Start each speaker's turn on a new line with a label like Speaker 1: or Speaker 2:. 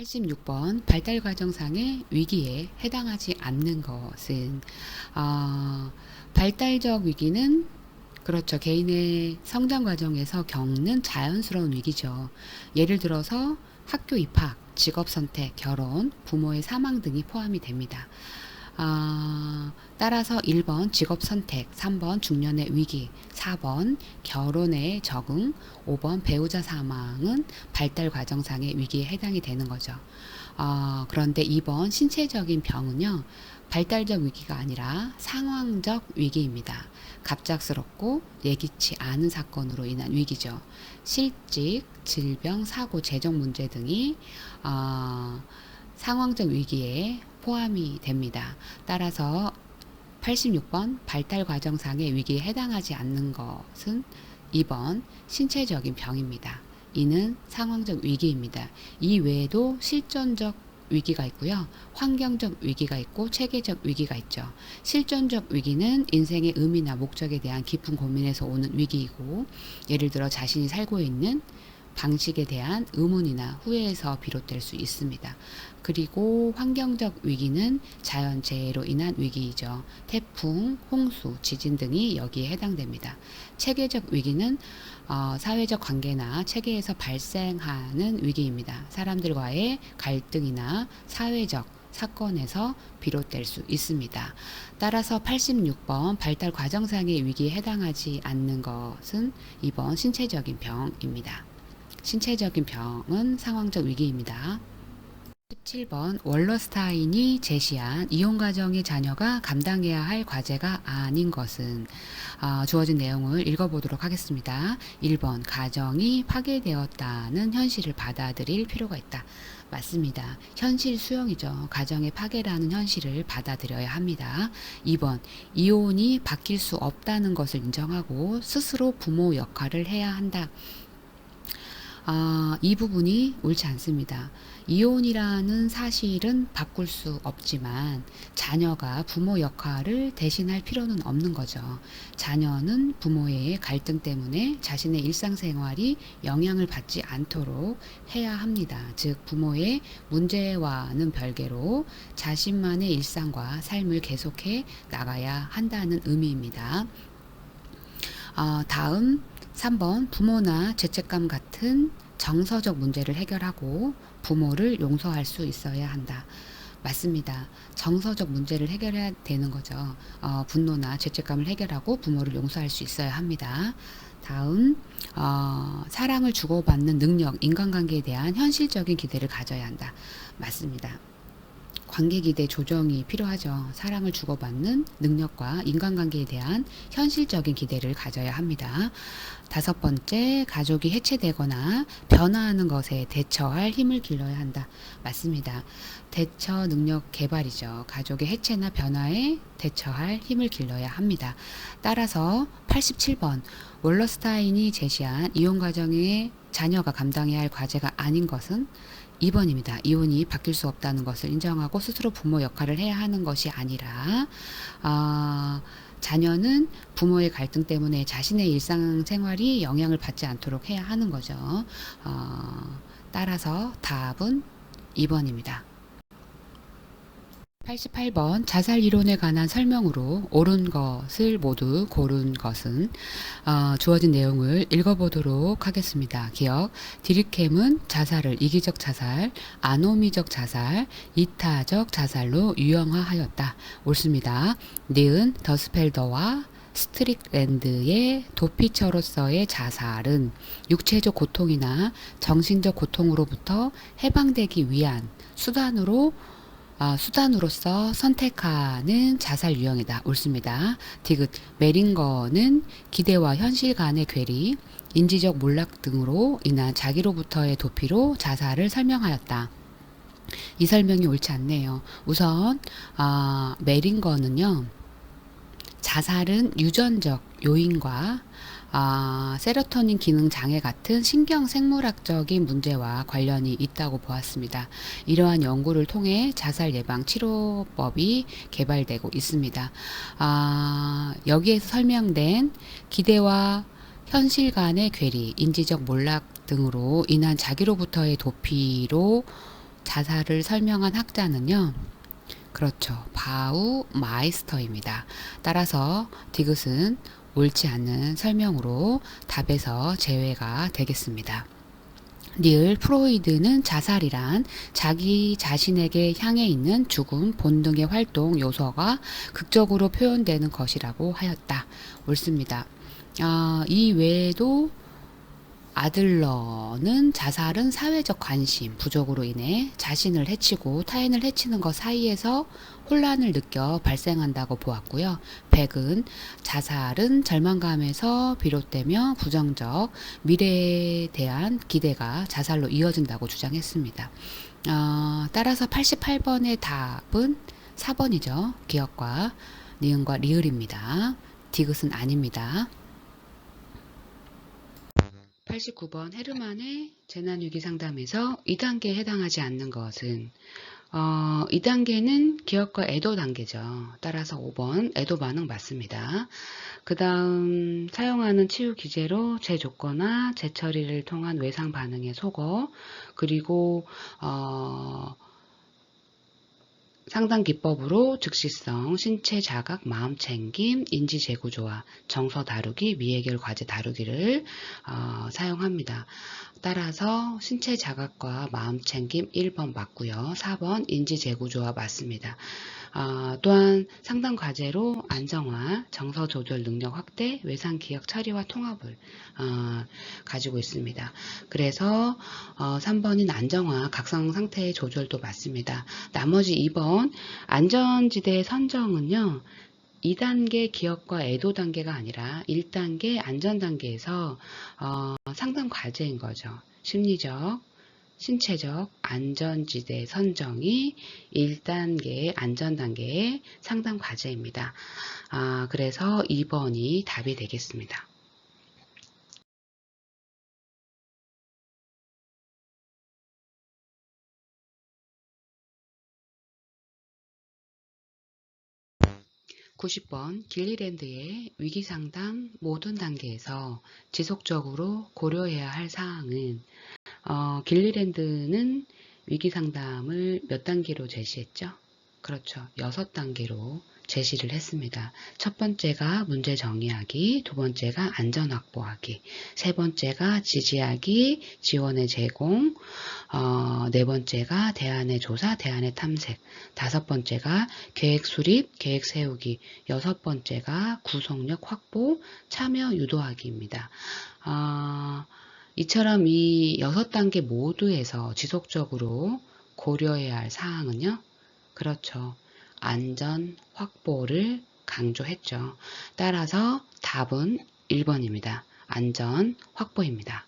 Speaker 1: 86번 발달 과정상의 위기에 해당하지 않는 것은 발달적 위기는 그렇죠. 개인의 성장 과정에서 겪는 자연스러운 위기죠. 예를 들어서 학교 입학, 직업 선택, 결혼, 부모의 사망 등이 포함이 됩니다. 따라서 1번 직업 선택, 3번 중년의 위기, 4번 결혼에 적응, 5번 배우자 사망은 발달 과정상의 위기에 해당이 되는 거죠. 그런데 2번 신체적인 병은요, 발달적 위기가 아니라 상황적 위기입니다. 갑작스럽고 예기치 않은 사건으로 인한 위기죠. 실직, 질병, 사고, 재정 문제 등이 상황적 위기에 포함이 됩니다. 따라서 86번 발달 과정상의 위기에 해당하지 않는 것은 2번 신체적인 병입니다. 이는 상황적 위기입니다. 이 외에도 실존적 위기가 있고요. 환경적 위기가 있고 체계적 위기가 있죠. 실존적 위기는 인생의 의미나 목적에 대한 깊은 고민에서 오는 위기이고, 예를 들어 자신이 살고 있는 방식에 대한 의문이나 후회에서 비롯될 수 있습니다. 그리고 환경적 위기는 자연재해로 인한 위기이죠. 태풍, 홍수, 지진 등이 여기에 해당됩니다. 체계적 위기는 사회적 관계나 체계에서 발생하는 위기입니다. 사람들과의 갈등이나 사회적 사건에서 비롯될 수 있습니다. 따라서 86번 발달 과정상의 위기에 해당하지 않는 것은 2번 신체적인 병입니다. 신체적인 병은 상황적 위기입니다. 17번 월러스타인이 제시한 이혼 가정의 자녀가 감당해야 할 과제가 아닌 것은 주어진 내용을 읽어보도록 하겠습니다. 1번 가정이 파괴되었다는 현실을 받아들일 필요가 있다. 맞습니다. 현실 수용이죠. 가정의 파괴라는 현실을 받아들여야 합니다. 2번 이혼이 바뀔 수 없다는 것을 인정하고 스스로 부모 역할을 해야 한다. 이 부분이 옳지 않습니다. 이혼이라는 사실은 바꿀 수 없지만 자녀가 부모 역할을 대신할 필요는 없는 거죠. 자녀는 부모의 갈등 때문에 자신의 일상생활이 영향을 받지 않도록 해야 합니다. 즉 부모의 문제와는 별개로 자신만의 일상과 삶을 계속해 나가야 한다는 의미입니다. 다음 3번 부모나 죄책감 같은 정서적 문제를 해결하고 부모를 용서할 수 있어야 한다. 맞습니다. 정서적 문제를 해결해야 되는 거죠. 분노나 죄책감을 해결하고 부모를 용서할 수 있어야 합니다. 다음 사랑을 주고받는 능력, 인간관계에 대한 현실적인 기대를 가져야 한다. 맞습니다. 관계기대 조정이 필요하죠. 사랑을 주고받는 능력과 인간관계에 대한 현실적인 기대를 가져야 합니다. 5번째, 가족이 해체되거나 변화하는 것에 대처할 힘을 길러야 한다. 맞습니다. 대처 능력 개발이죠. 가족의 해체나 변화에 대처할 힘을 길러야 합니다. 따라서 87번, 월러스타인이 제시한 이혼 과정의 자녀가 감당해야 할 과제가 아닌 것은 2번입니다. 이혼이 바뀔 수 없다는 것을 인정하고 스스로 부모 역할을 해야 하는 것이 아니라 자녀는 부모의 갈등 때문에 자신의 일상생활이 영향을 받지 않도록 해야 하는 거죠. 따라서 답은 2번입니다. 88번 자살 이론에 관한 설명으로 옳은 것을 모두 고른 것은 주어진 내용을 읽어보도록 하겠습니다. 기억, 디르켐은 자살을 이기적 자살, 아노미적 자살, 이타적 자살로 유형화하였다. 옳습니다. 니은 더스펠더와 스트릭랜드의 도피처로서의 자살은 육체적 고통이나 정신적 고통으로부터 해방되기 위한 수단으로서 선택하는 자살 유형이다. 옳습니다. 디귿, 메링거는 기대와 현실 간의 괴리, 인지적 몰락 등으로 인한 자기로부터의 도피로 자살을 설명하였다. 이 설명이 옳지 않네요. 우선 메링거는요, 자살은 유전적 요인과 세로토닌 기능 장애 같은 신경 생물학적인 문제와 관련이 있다고 보았습니다. 이러한 연구를 통해 자살 예방 치료법이 개발되고 있습니다. 여기에서 설명된 기대와 현실 간의 괴리, 인지적 몰락 등으로 인한 자기로부터의 도피로 자살을 설명한 학자는요. 그렇죠. 바우 마이스터입니다. 따라서 디귿은 옳지 않는 설명으로 답에서 제외가 되겠습니다. 닐 프로이드는 자살이란 자기 자신에게 향해 있는 죽음, 본능의 활동 요소가 극적으로 표현되는 것이라고 하였다. 옳습니다. 이 외에도 아들러는 자살은 사회적 관심 부족으로 인해 자신을 해치고 타인을 해치는 것 사이에서 혼란을 느껴 발생한다고 보았고요. 백은 자살은 절망감에서 비롯되며 부정적 미래에 대한 기대가 자살로 이어진다고 주장했습니다. 따라서 88번의 답은 4번이죠. 기역과 니은과 리을입니다. 디귿은 아닙니다. 89번 헤르만의 재난위기 상담에서 2단계에 해당하지 않는 것은 2단계는 기억과 애도 단계죠. 따라서 5번 애도 반응 맞습니다. 그 다음 사용하는 치유 기제로 재조거나 재처리를 통한 외상 반응에 속어 그리고 상담 기법으로 즉시성, 신체 자각, 마음 챙김, 인지 재구조화, 정서 다루기, 미해결 과제 다루기를 사용합니다. 따라서 신체 자각과 마음 챙김 1번 맞고요. 4번 인지 재구조화 맞습니다. 또한 상담 과제로 안정화, 정서 조절 능력 확대, 외상 기억 처리와 통합을 가지고 있습니다. 그래서 3번인 안정화, 각성 상태의 조절도 맞습니다. 나머지 2번 안전지대 선정은요. 2단계 기억과 애도 단계가 아니라 1단계 안전 단계에서 상담 과제인 거죠. 심리적, 신체적 안전지대 선정이 1단계 안전 단계의 상담 과제입니다. 그래서 2번이 답이 되겠습니다. 90번 길리랜드의 위기상담 모든 단계에서 지속적으로 고려해야 할 사항은 길리랜드는 위기상담을 몇 단계로 제시했죠? 그렇죠. 6단계로 제시를 했습니다. 첫 번째가 문제 정의하기, 두 번째가 안전 확보하기, 세 번째가 지지하기, 지원의 제공, 네 번째가 대안의 조사, 대안의 탐색, 다섯 번째가 계획 수립, 계획 세우기, 여섯 번째가 구속력 확보, 참여 유도하기입니다. 이처럼 이 6단계 모두에서 지속적으로 고려해야 할 사항은요. 그렇죠. 안전 확보를 강조했죠. 따라서 답은 1번입니다. 안전 확보입니다.